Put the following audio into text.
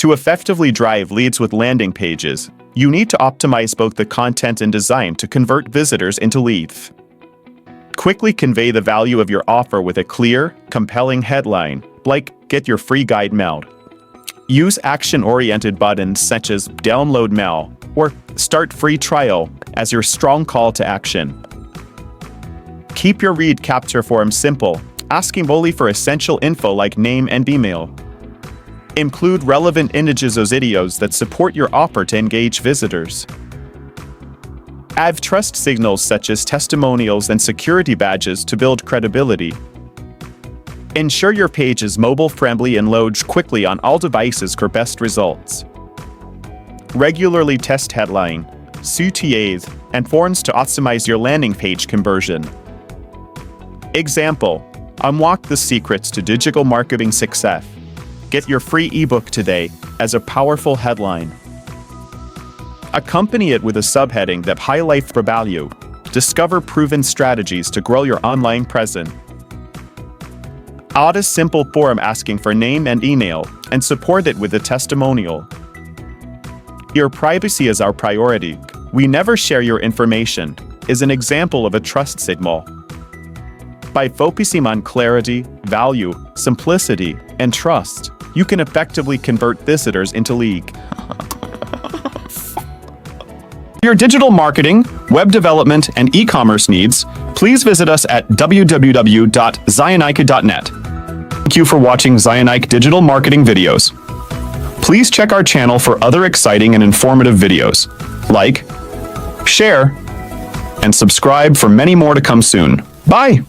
To effectively drive leads with landing pages, you need to optimize both the content and design to convert visitors into leads. Quickly convey the value of your offer with a clear, compelling headline, like "Get your free guide mailed." Use action-oriented buttons such as "Download Mail" or "Start Free Trial" as your strong call to action. Keep your lead capture form simple, asking only for essential info like name and email. Include relevant images or videos that support your offer to engage visitors. Add trust signals such as testimonials and security badges to build credibility. Ensure your page is mobile-friendly and loads quickly on all devices for best results. Regularly test headline, CTAs, and forms to optimize your landing page conversion. Example: unlock the secrets to digital marketing success. Get your free ebook today as a powerful headline. Accompany it with a subheading that highlights the value. Discover proven strategies to grow your online presence. Add a simple form asking for name and email, and support it with a testimonial. Your privacy is our priority. We never share your information is an example of a trust signal. By focusing on clarity, value, simplicity, and trust, you can effectively convert visitors into leads. For your digital marketing, web development, and e-commerce needs, please visit us at www.zionike.net. Thank you for watching Zionike digital marketing videos. Please check our channel for other exciting and informative videos. Like, share, and subscribe for many more to come soon. Bye!